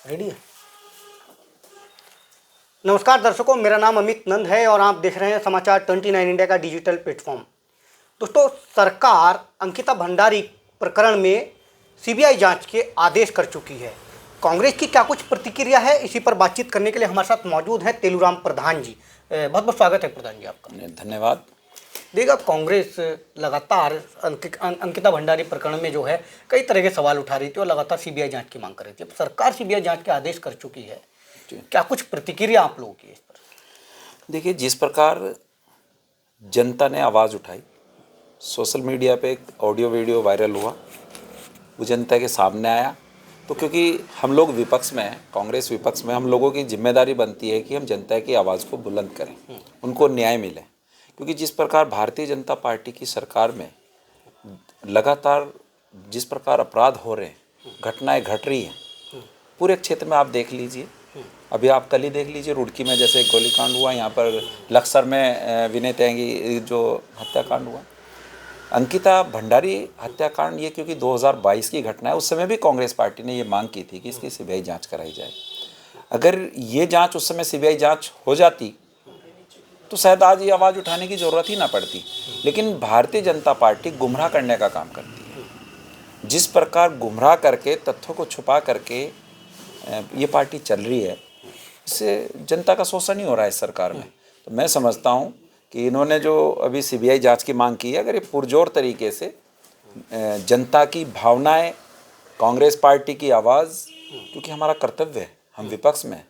Ready है। नमस्कार दर्शकों, मेरा नाम अमित नंद है और आप देख रहे हैं समाचार 29 इंडिया का डिजिटल प्लेटफॉर्म। दोस्तों, सरकार अंकिता भंडारी प्रकरण में सीबीआई जांच के आदेश कर चुकी है। कांग्रेस की क्या कुछ प्रतिक्रिया है, इसी पर बातचीत करने के लिए हमारे साथ मौजूद हैं तेलुराम प्रधान जी। बहुत बहुत स्वागत है प्रधान जी आपका। धन्यवाद। देखिए, कांग्रेस लगातार अंकिता भंडारी प्रकरण में जो है कई तरह के सवाल उठा रही थी और लगातार सीबीआई जांच की मांग कर रही थी। अब सरकार सीबीआई जांच के आदेश कर चुकी है, क्या कुछ प्रतिक्रिया आप लोगों की इस पर? देखिए, जिस प्रकार जनता ने आवाज़ उठाई, सोशल मीडिया पे एक ऑडियो वीडियो वायरल हुआ, वो जनता के सामने आया, तो क्योंकि हम लोग विपक्ष में हैं, कांग्रेस विपक्ष में, हम लोगों की जिम्मेदारी बनती है कि हम जनता की आवाज़ को बुलंद करें, उनको न्याय मिले। क्योंकि जिस प्रकार भारतीय जनता पार्टी की सरकार में लगातार जिस प्रकार अपराध हो रहे हैं, घटनाएं घट रही हैं, पूरे क्षेत्र में आप देख लीजिए। अभी आप कल ही देख लीजिए, रुड़की में जैसे एक गोलीकांड हुआ, यहाँ पर लक्सर में विनय तेंगी जो हत्याकांड हुआ, अंकिता भंडारी हत्याकांड, ये क्योंकि 2022 की घटना है। उस समय भी कांग्रेस पार्टी ने ये मांग की थी कि इसकी सीबीआई जांच कराई जाए। अगर ये जांच उस समय सीबीआई जांच हो जाती तो शायद आज ये आवाज़ उठाने की ज़रूरत ही ना पड़ती। लेकिन भारतीय जनता पार्टी गुमराह करने का काम करती है। जिस प्रकार गुमराह करके, तथ्यों को छुपा करके ये पार्टी चल रही है, इससे जनता का शोषण ही हो रहा है इस सरकार में। तो मैं समझता हूँ कि इन्होंने जो अभी सीबीआई जांच की मांग की है, अगर ये पुरजोर तरीके से जनता की भावनाएं, कांग्रेस पार्टी की आवाज़, क्योंकि हमारा कर्तव्य है, हम विपक्ष में हैं,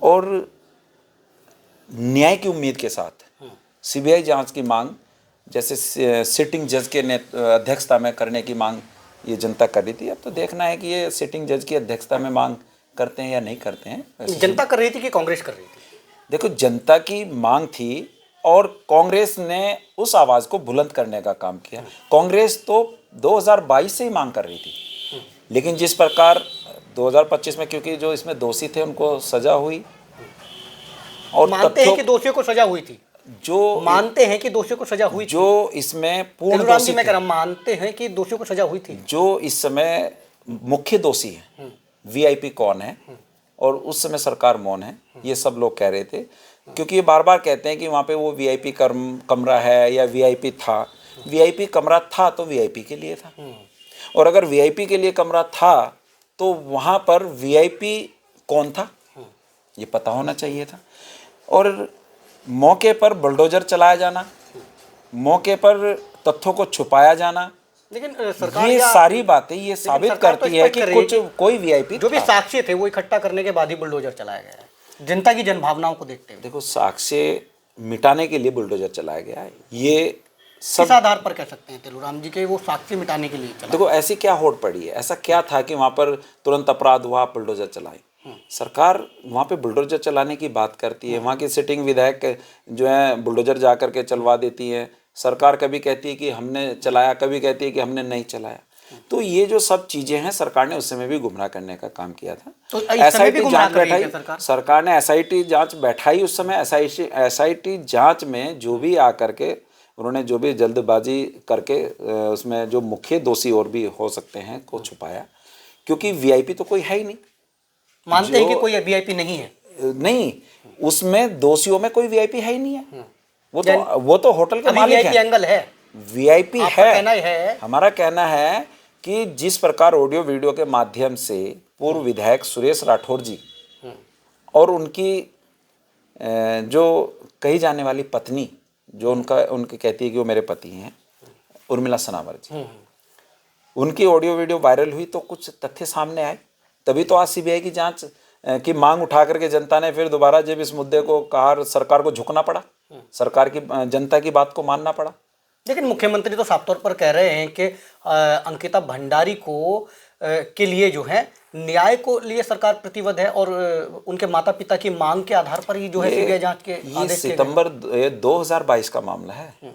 और न्याय की उम्मीद के साथ सीबीआई जांच की मांग, जैसे सिटिंग जज के अध्यक्षता में करने की मांग ये जनता कर रही थी। अब तो देखना है कि ये सिटिंग जज की अध्यक्षता में मांग करते हैं या नहीं करते हैं। जनता कर रही थी कि कांग्रेस कर रही थी? देखो, जनता की मांग थी और कांग्रेस ने उस आवाज़ को बुलंद करने का काम किया। कांग्रेस तो 2022 से ही मांग कर रही थी, लेकिन जिस प्रकार 2025 में, क्योंकि जो इसमें दोषी थे उनको सजा हुई, और मानते हैं कि दोषियों को सजा हुई थी, जो मानते हैं कि दोषियों को सजा हुई, जो इसमें पूर्ण दोषी मैं मानते हैं कि दोषियों को सजा हुई थी। जो इस समय मुख्य दोषी है, वीआईपी कौन है, और उस समय सरकार मौन है, ये सब लोग कह रहे थे। क्योंकि ये बार बार कहते हैं कि वहाँ पे वो वीआईपी कमरा है या वीआईपी था। वीआईपी कमरा था तो वीआईपी के लिए था, और अगर वीआईपी के लिए कमरा था तो वहाँ पर वीआईपी कौन था ये पता होना चाहिए था। और मौके पर बुलडोजर चलाया जाना, मौके पर तथ्यों को छुपाया जाना, लेकिन सरकार ये सारी बातें ये साबित करती है कि कोई वीआईपी जो भी साक्ष्य थे वो इकट्ठा करने के बाद ही बुलडोजर चलाया गया है, जनता की जनभावनाओं को देखते हुए। देखो, साक्ष्य मिटाने के लिए बुलडोजर चलाया गया है, ये सब किस आधार पर कह सकते हैं तेलुराम जी के वो साक्ष्य मिटाने के लिए चला? देखो, ऐसी क्या होड़ पड़ी है, ऐसा क्या था कि वहाँ पर तुरंत अपराध हुआ, बुलडोजर चलाए। सरकार वहाँ पे बुलडोजर चलाने की बात करती है, वहाँ की सिटिंग विधायक जो है बुलडोजर जा करके चलवा देती है। सरकार कभी कहती है कि हमने चलाया, कभी कहती है कि हमने नहीं चलाया। तो ये जो सब चीजें हैं, सरकार ने उस समय भी गुमराह करने का काम किया था। तो एसआईटी जांच बैठाई, सरकार ने एसआईटी जांच बैठाई। उस समय एसआईटी जांच में जो भी आकर के उन्होंने जो भी जल्दबाजी करके उसमें जो मुख्य दोषी और भी हो सकते हैं को छुपाया, क्योंकि वीआईपी तो कोई है ही नहीं। मानते हैं कि कोई वीआईपी नहीं है? नहीं, उसमें दोषियों में कोई वीआईपी है ही नहीं है। वो तो होटल के मालिक हैं। एंगल है, वीआईपी है। हमारा कहना है कि जिस प्रकार ऑडियो वीडियो के माध्यम से पूर्व विधायक सुरेश राठौर जी और उनकी जो कही जाने वाली पत्नी, जो उनकी कहती है कि वो मेरे पति हैं, उर्मिला सनावर जी, उनकी ऑडियो वीडियो वायरल हुई तो कुछ तथ्य सामने आए, तभी तो आज सीबीआई की जांच की मांग उठा करके जनता ने फिर दोबारा जब इस मुद्दे को कहा, सरकार को झुकना पड़ा, सरकार की, जनता की बात को मानना पड़ा। लेकिन मुख्यमंत्री तो साफ तौर पर कह रहे हैं कि अंकिता भंडारी को के लिए जो है न्याय को लिए सरकार प्रतिबद्ध है और उनके माता पिता की मांग के आधार पर ही जो है सीबीआई जांच के ये सितंबर 2022 का मामला है।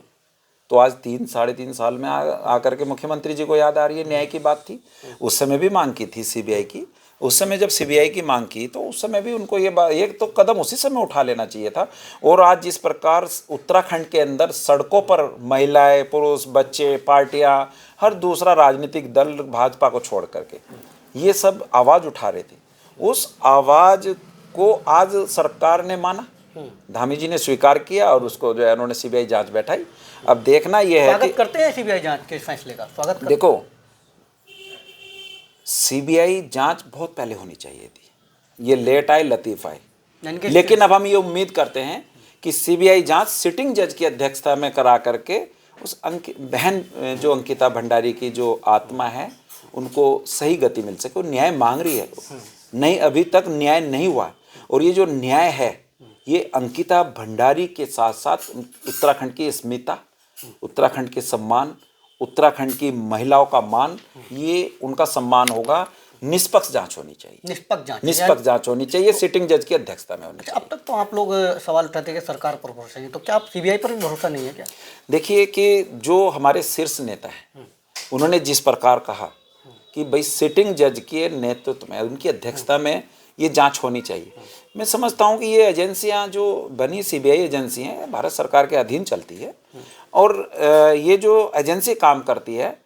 तो आज 3-3.5 साल में आकर के मुख्यमंत्री जी को याद आ रही है न्याय की बात थी। उस समय भी मांग की थी सीबीआई की। उस समय जब सीबीआई की मांग की तो उस समय भी उनको ये तो कदम उसी समय उठा लेना चाहिए था। और आज जिस प्रकार उत्तराखंड के अंदर सड़कों पर महिलाएं, पुरुष, बच्चे, पार्टियां, हर दूसरा राजनीतिक दल भाजपा को छोड़ करके ये सब आवाज़ उठा रहे थे, उस आवाज़ को आज सरकार ने माना, धामी जी ने स्वीकार किया और उसको जो है उन्होंने सीबीआई जांच बैठाई। अब देखना ये है कि स्वागत करते हैं सीबीआई जांच के इस फैसले का, स्वागत करते देखो, सीबीआई जांच बहुत पहले होनी चाहिए थी, ये लेट आए लतीफ़ आए, यानी कि लेकिन अब हम ये उम्मीद करते हैं कि सीबीआई जांच सिटिंग जज की अध्यक्षता में करा करके उस बहन जो अंकिता भंडारी की जो आत्मा है उनको सही गति मिल सके। वो न्याय मांग रही है, नहीं अभी तक न्याय नहीं हुआ, और ये जो न्याय है ये अंकिता भंडारी के साथ साथ उत्तराखंड की अस्मिता, उत्तराखंड के सम्मान, उत्तराखंड की महिलाओं का मान, ये उनका सम्मान होगा। निष्पक्ष जांच होनी चाहिए, निष्पक्ष जांच होनी चाहिए, सिटिंग जज की अध्यक्षता में होनी चाहिए। अब तक तो आप लोग सवाल उठाते हैं कि सरकार पर भरोसा नहीं, तो क्या आप सीबीआई पर भी भरोसा नहीं है क्या? देखिए कि जो हमारे शीर्ष नेता हैं उन्होंने जिस प्रकार कहा कि भाई सिटिंग जज के नेतृत्व में, उनकी अध्यक्षता में ये जांच होनी चाहिए, मैं समझता हूँ कि ये एजेंसियाँ जो बनी सीबीआई एजेंसी हैं भारत सरकार के अधीन चलती है, और ये जो एजेंसी काम करती है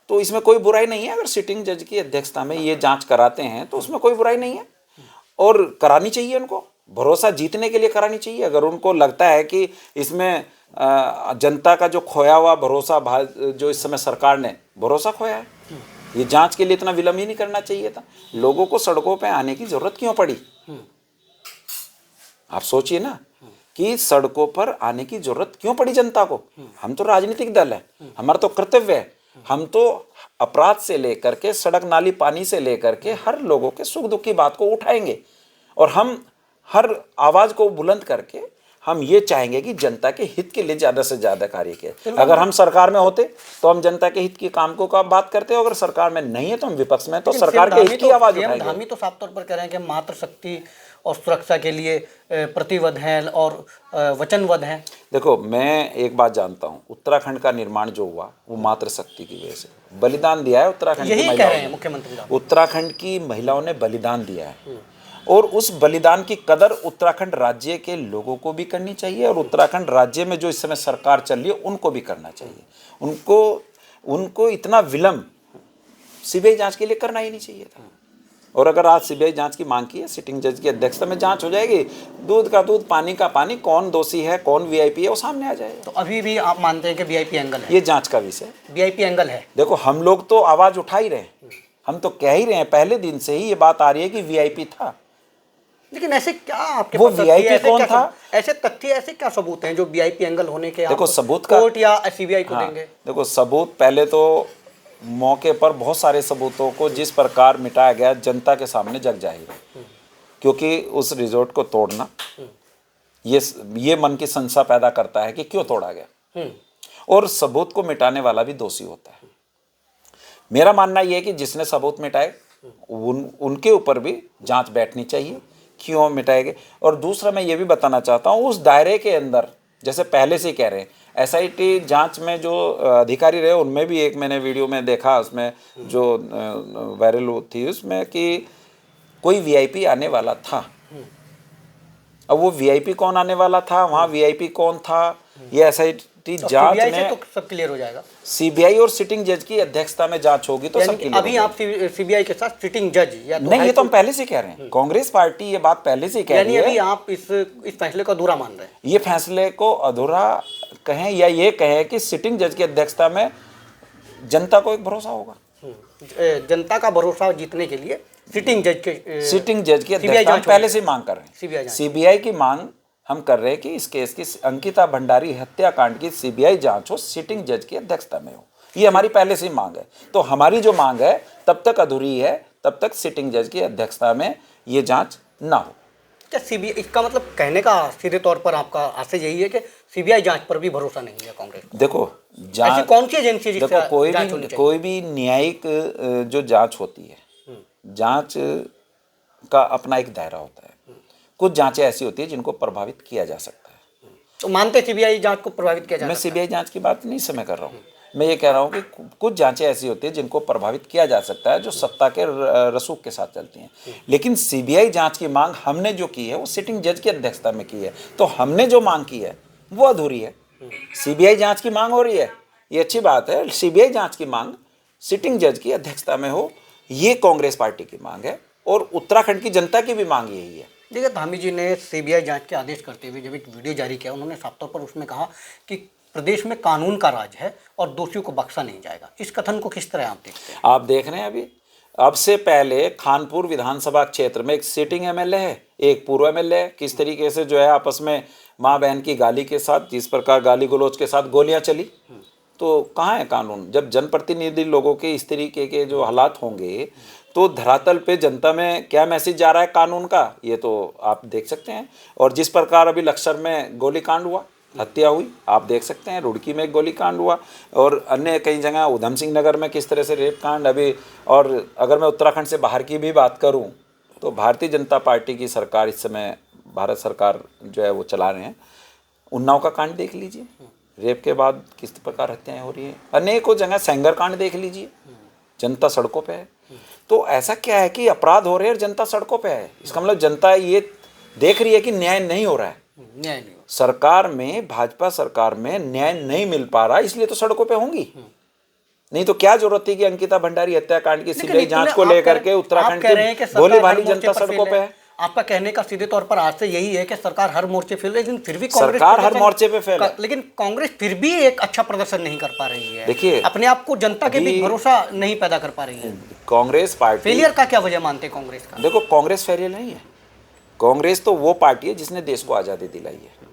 तो इसमें कोई बुराई नहीं है। अगर सिटिंग जज की अध्यक्षता में ये जांच कराते हैं तो उसमें कोई बुराई नहीं है, और करानी चाहिए, उनको भरोसा जीतने के लिए करानी चाहिए। अगर उनको लगता है कि इसमें जनता का जो खोया हुआ भरोसा, जो इस समय सरकार ने भरोसा खोया है, ये जांच के लिए इतना विलंब ही नहीं करना चाहिए था। लोगों को सड़कों पे आने की जरूरत क्यों पड़ी? आप सोचिए ना कि सड़कों पर आने की जरूरत क्यों पड़ी जनता को? हम तो राजनीतिक दल है, हमारा तो कर्तव्य है, हम तो अपराध से लेकर के सड़क नाली पानी से लेकर के हर लोगों के सुख दुख की बात को उठाएंगे, और हम हर आवाज को बुलंद करके हम ये चाहेंगे कि जनता के हित के लिए ज्यादा से ज्यादा कार्य किए। अगर हम सरकार में होते तो हम जनता के हित की काम को का बात करते, अगर सरकार में नहीं है तो हम विपक्ष में, तो सरकार के हित की आवाज उठाएंगे। धामी तो साफ तौर पर कह रहे हैं कि मातृ शक्ति और सुरक्षा के लिए प्रतिबद्ध हैं और वचनबद्ध हैं। देखो, मैं एक बात जानता हूँ, उत्तराखंड का निर्माण जो हुआ वो मातृ शक्ति की वजह से बलिदान दिया है उत्तराखंड की महिलाओं, कह रहे हैं मुख्यमंत्री साहब। उत्तराखंड की महिलाओं ने बलिदान दिया है, और उस बलिदान की कदर उत्तराखंड राज्य के लोगों को भी करनी चाहिए, और उत्तराखंड राज्य में जो इस समय सरकार चल रही है उनको भी करना चाहिए। उनको इतना विलंब सीबीआई जांच के लिए करना ही नहीं चाहिए था। और अगर आज सीबीआई जांच की मांग की है, सिटिंग जज की अध्यक्षता में जांच हो जाएगी, दूध का दूध पानी का पानी, कौन दोषी है कौन वीआईपी है वो सामने आ जाएगा। तो अभी भी आप मानते हैं कि वीआईपी एंगल है? ये जांच का विषय वीआईपी एंगल है। देखो, हम लोग तो आवाज उठा ही रहे हैं, हम तो कह ही रहे हैं, पहले दिन से ही ये बात आ रही है कि वीआईपी था। लेकिन ऐसे क्या आपके वो वीआईपी कौन था? ऐसे तथ्य, ऐसे क्या सबूत हैं जो वीआईपी एंगल होने के देखो सबूत का कोर्ट या सीबीआई को देंगे? देखो सबूत, पहले तो मौके पर बहुत सारे सबूतों को जिस प्रकार मिटाया गया जनता के सामने जग जाहिर है, क्योंकि उस रिजोर्ट को तोड़ना ये मन की संशय पैदा करता है कि क्यों तोड़ा गया, और सबूत को मिटाने वाला भी दोषी होता है। मेरा मानना यह है कि जिसने सबूत मिटाए उनके ऊपर भी जांच बैठनी चाहिए, क्यों मिटाए गए। और दूसरा मैं ये भी बताना चाहता हूँ, उस दायरे के अंदर जैसे पहले से ही कह रहे हैं, एसआईटी जांच में जो अधिकारी रहे उनमें भी एक मैंने वीडियो में देखा, उसमें जो वायरल थी उसमें कि कोई वीआईपी आने वाला था। अब वो वीआईपी कौन आने वाला था, वहाँ वीआईपी कौन था, ये एसआईटी जांच में तो सब क्लियर हो जाएगा। सीबीआई और सिटिंग जज की अध्यक्षता में जांच होगी तो सब क्लियर। अभी आप सीबीआई के साथ सिटिंग जज या नहीं, ये तो हम पहले से कह रहे हैं, कांग्रेस पार्टी ये बात पहले से कह रही है। अभी आप इस फैसले को अधूरा मान रहे हैं? ये फैसले को अधूरा कहें या ये कहें कि सिटिंग जज की अध्यक्षता में जनता को एक भरोसा होगा। जनता का भरोसा जीतने के लिए सिटिंग जज की अध्यक्षता हम पहले से मांग कर रहे हैं। सीबीआई की मांग हम कर रहे हैं कि इस केस की अंकिता भंडारी हत्याकांड की सीबीआई जांच हो, सिटिंग जज की अध्यक्षता में हो, ये हमारी पहले से ही मांग है। तो हमारी जो मांग है तब तक अधूरी है, तब तक सिटिंग जज की अध्यक्षता में ये जांच ना हो। क्या सीबीआई, इसका मतलब कहने का सीधे तौर पर आपका आशय यही है कि सीबीआई जांच पर भी भरोसा नहीं है कांग्रेस? देखो, ऐसी कौन सी एजेंसी जिससे देखो, कोई भी न्यायिक जो जांच होती है, जांच का अपना एक दायरा होता है। कुछ जांचें ऐसी होती है जिनको प्रभावित किया जा सकता है। तो मानते सीबीआई जांच को प्रभावित किया जा सकता है? मैं सीबीआई जांच की बात नहीं समय कर रहा हूँ, मैं ये कह रहा हूँ कि कुछ जांचें ऐसी होती है जिनको प्रभावित किया जा सकता है, जो सत्ता के रसूख के साथ चलती हैं। लेकिन सीबीआई जांच की मांग हमने जो की है वो सिटिंग जज की अध्यक्षता में की है, तो हमने जो मांग की है वो अधूरी है। सीबीआई जांच की मांग हो रही है, ये अच्छी बात है, सीबीआई जांच की मांग सिटिंग जज की अध्यक्षता में हो, ये कांग्रेस पार्टी की मांग है और उत्तराखंड की जनता की भी मांग यही है। देखिए, धामी जी ने सीबीआई जांच के आदेश करते हुए जब एक वीडियो जारी किया, उन्होंने साफ तौर पर उसमें कहा कि प्रदेश में कानून का राज है और दोषियों को बख्शा नहीं जाएगा। इस कथन को किस तरह आप देखते हैं? आप देख रहे हैं अभी, अब से पहले खानपुर विधानसभा क्षेत्र में एक सिटिंग एमएलए है, एक पूर्व एमएलए है, किस तरीके से जो है आपस में माँ बहन की गाली के साथ, जिस प्रकार गाली गलौज के साथ गोलियां चली। तो कहाँ है कानून? जब जनप्रतिनिधि लोगों के इस तरीके के जो हालात होंगे तो धरातल पे जनता में क्या मैसेज जा रहा है कानून का, ये तो आप देख सकते हैं। और जिस प्रकार अभी लक्सर में गोलीकांड हुआ, हत्या हुई, आप देख सकते हैं। रुड़की में एक गोलीकांड हुआ और अन्य कई जगह उधम सिंह नगर में किस तरह से रेप कांड अभी। और अगर मैं उत्तराखंड से बाहर की भी बात करूं तो भारतीय जनता पार्टी की सरकार इस समय, भारत सरकार जो है वो चला रहे हैं। उन्नाव का कांड देख लीजिए, रेप के बाद किस प्रकार हत्याएं हो रही हैं। अनेकों जगह सेंगर कांड देख लीजिए, जनता सड़कों पे है। तो ऐसा क्या है कि अपराध हो रहे हैं और जनता सड़कों पे है? इसका मतलब जनता ये देख रही है कि न्याय नहीं हो रहा है। न्याय नहीं हो। सरकार में, भाजपा सरकार में न्याय नहीं मिल पा रहा, इसलिए तो सड़कों पे होंगी। नहीं तो क्या जरूरत थी कि अंकिता भंडारी हत्याकांड की सीबीआई जांच को लेकर के उत्तराखंड की भोली भाली जनता सड़कों पे है। आपका कहने का सीधे तौर पर आज से यही है कि सरकार हर मोर्चे फेल, लेकिन फिर भी कांग्रेस सरकार हर मोर्चे पे फेल है, लेकिन कांग्रेस फिर भी एक अच्छा प्रदर्शन नहीं कर पा रही है। देखिए, अपने आप को जनता के बीच भरोसा नहीं पैदा कर पा रही है। कांग्रेस पार्टी फेलियर का क्या वजह मानते हैं कांग्रेस का? देखो, कांग्रेस फेलियर नहीं है। कांग्रेस तो वो पार्टी है जिसने देश को आज़ादी दिलाई है।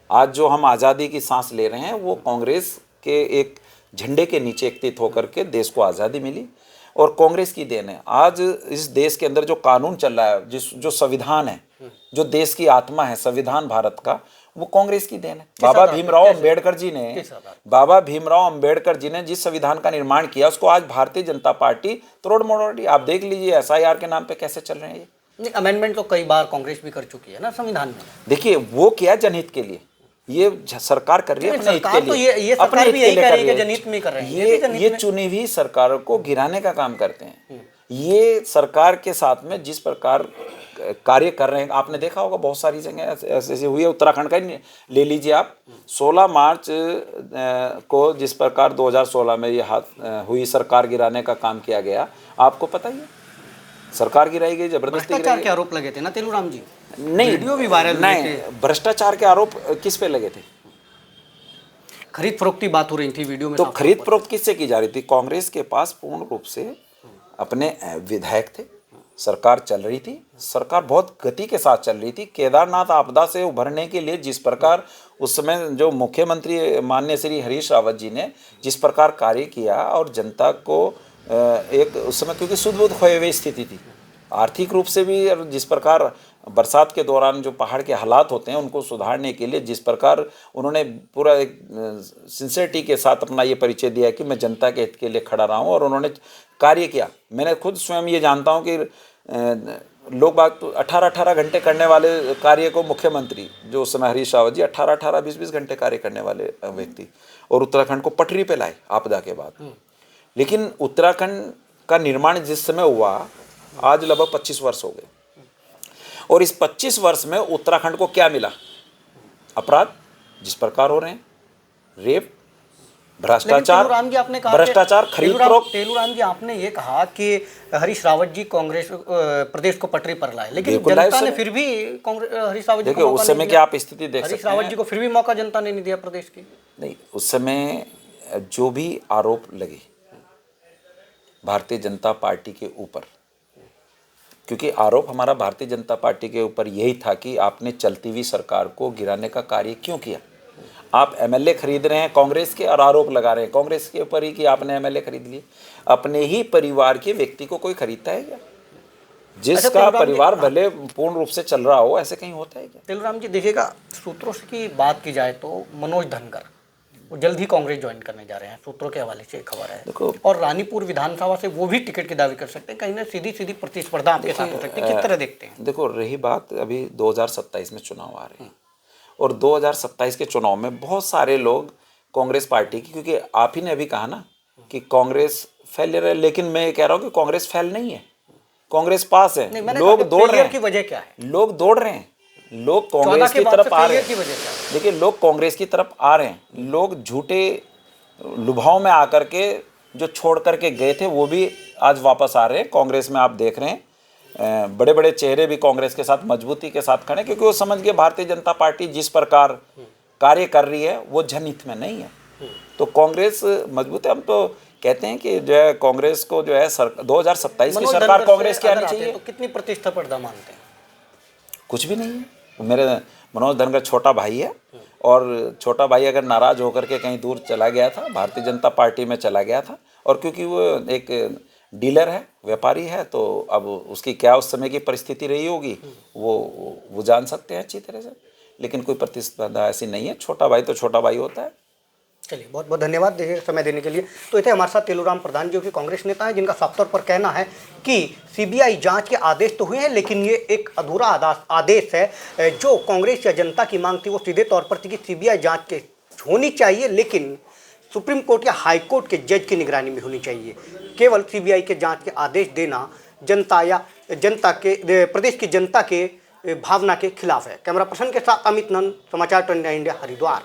आज जो हम आज़ादी की सांस ले रहे हैं वो कांग्रेस के एक झंडे के नीचे एकत्रित होकर के देश को आज़ादी मिली और कांग्रेस की देन है। आज इस देश के अंदर जो कानून चल रहा है, जो संविधान है, जो देश की आत्मा है, संविधान भारत का, वो कांग्रेस की देन है। बाबा भीमराव अंबेडकर जी ने जिस संविधान का निर्माण किया उसको आज भारतीय जनता पार्टी तोड़ मरोड़ रही। आप देख लीजिए एसआईआर के नाम पे कैसे चल रहे हैं ये। अमेंडमेंट तो कई बार कांग्रेस भी कर चुकी है ना संविधान में। देखिए, वो क्या जनहित के लिए, ये सरकार कर रही है अपने हित के तो लिए, ये अपने सरकार भी यही हित के लिए कर कर रही रही है कि है। जनहित में कर रहे हैं। ये चुनी हुई सरकारों को गिराने का काम करते हैं। ये सरकार के साथ में जिस प्रकार कार्य कर रहे हैं, आपने देखा होगा बहुत सारी जगह ऐसे हुई है। उत्तराखंड का ही ले लीजिए आप, 16 मार्च को जिस प्रकार 2016 में ये हुई सरकार गिराने का काम किया गया, आपको पता ही है। सरकार गिराई गई, जबरदस्ती भ्रष्टाचार के आरोप लगे थे ना तेलुराम जी? नहीं, वीडियो भी वायरल हुए नहीं, थे। भ्रष्टाचार के आरोप किस पे लगे थे? खरीद फरोख्त की बात हो रही थी वीडियो में। तो खरीद फरोख्त किससे की जा रही थी? कांग्रेस के पास पूर्ण रूप से अपने विधायक थे, सरकार चल रही थी, सरकार बहुत गति के साथ चल रही थी। केदारनाथ आपदा से उभरने के लिए जिस प्रकार उस समय जो मुख्यमंत्री माननीय श्री हरीश रावत जी ने जिस प्रकार कार्य किया और जनता को एक उस समय, क्योंकि सुध बुध खोए हुए स्थिति थी आर्थिक रूप से भी, और जिस प्रकार बरसात के दौरान जो पहाड़ के हालात होते हैं उनको सुधारने के लिए जिस प्रकार उन्होंने पूरा एक सिंसियरिटी के साथ अपना ये परिचय दिया कि मैं जनता के हित के लिए खड़ा रहा हूँ और उन्होंने कार्य किया। मैंने खुद स्वयं ये जानता हूँ कि लोग बात तो 18-18 घंटे करने वाले कार्य को मुख्यमंत्री जो उस समय हरीश रावत जी 18-18, 20-20 घंटे कार्य करने वाले व्यक्ति, और उत्तराखंड को पटरी पे लाए आपदा के बाद। लेकिन उत्तराखंड का निर्माण जिस समय हुआ, आज लगभग 25 वर्ष हो गए, और इस 25 वर्ष में उत्तराखंड को क्या मिला? अपराध जिस प्रकार हो रहे हैं, रेप, भ्रष्टाचार, खरीद फरोख्त। तेलुराम जी, आपने ये कहा कि हरीश रावत जी कांग्रेस प्रदेश को पटरी पर लाए, लेकिन जनता ने फिर भी हरीश रावत जी को उस समय की आप स्थिति देख सकते हैं। हरीश रावत जी को फिर भी मौका जनता ने नहीं दिया प्रदेश की। नहीं, उस समय जो भी आरोप लगे भारतीय जनता पार्टी के ऊपर, क्योंकि आरोप हमारा भारतीय जनता पार्टी के ऊपर यही था कि आपने चलती हुई सरकार को गिराने का कार्य क्यों किया। आप एमएलए खरीद रहे हैं कांग्रेस के और आरोप लगा रहे हैं कांग्रेस के ऊपर ही कि आपने एमएलए खरीद लिए। अपने ही परिवार के व्यक्ति को कोई खरीदता है क्या? जिसका परिवार भले पूर्ण रूप से चल रहा हो, ऐसे कहीं होता है क्या? तेलुराम जी, देखिएगा, सूत्रों की बात की जाए तो मनोज धनगर वो जल्द ही कांग्रेस ज्वाइन करने जा रहे हैं, सूत्रों के हवाले से एक खबर है। देखो, और रानीपुर विधानसभा से वो भी टिकट की दावी कर सकते हैं, कहीं ना सीधी सीधी प्रतिस्पर्धा आपके साथ हो सकती है। किस तरह देखते हैं? देखो, रही बात अभी 2027 में चुनाव आ रहे हैं और 2027 के चुनाव में बहुत सारे लोग कांग्रेस पार्टी की, क्योंकि आप ही ने अभी कहा ना कि कांग्रेस फेलियर है, लेकिन मैं ये कह रहा हूँ कि कांग्रेस फेल नहीं है, कांग्रेस पास है। लोग दौड़ रहे हैं। की वजह क्या है? लोग दौड़ रहे हैं, लोग कांग्रेस की तरफ आ रहे हैं। देखिए, लोग कांग्रेस की तरफ आ रहे हैं। लोग झूठे लुभाव में आकर के जो छोड़ करके गए थे वो भी आज वापस आ रहे हैं कांग्रेस में। आप देख रहे हैं बड़े बड़े चेहरे भी कांग्रेस के साथ मजबूती के साथ खड़े, क्योंकि वो समझ गए भारतीय जनता पार्टी जिस प्रकार कार्य कर रही है वो जनहित में नहीं है। तो कांग्रेस मजबूत है। हम तो कहते हैं कि जो है कांग्रेस को जो है 2027 की सरकार कांग्रेस की आनी चाहिए। तो कितनी प्रतिस्पर्धा मानते हैं? कुछ भी नहीं है। मेरे मनोज धनगर छोटा भाई है, और छोटा भाई अगर नाराज होकर के कहीं दूर चला गया था, भारतीय जनता पार्टी में चला गया था, और क्योंकि वो एक डीलर है, व्यापारी है, तो अब उसकी क्या उस समय की परिस्थिति रही होगी वो जान सकते हैं अच्छी तरह से। लेकिन कोई प्रतिस्पर्धा ऐसी नहीं है। छोटा भाई तो छोटा भाई होता है। चलिए, बहुत बहुत धन्यवाद देखिए समय देने के लिए। तो ये थे हमारे साथ तेलूराम प्रधान, जो कि कांग्रेस नेता हैं, जिनका साफ तौर पर कहना है कि सीबीआई जांच के आदेश तो हुए हैं, लेकिन ये एक अधूरा आदेश है। जो कांग्रेस या जनता की मांग थी वो सीधे तौर पर थी कि सीबीआई जांच के होनी चाहिए, लेकिन सुप्रीम कोर्ट या हाई कोर्ट के जज की निगरानी में होनी चाहिए। केवल सीबीआई के जांच के आदेश देना जनता के प्रदेश की जनता के भावना के खिलाफ है। कैमरा पर्सन के साथ अमित नंद, समाचार 29 इंडिया, हरिद्वार।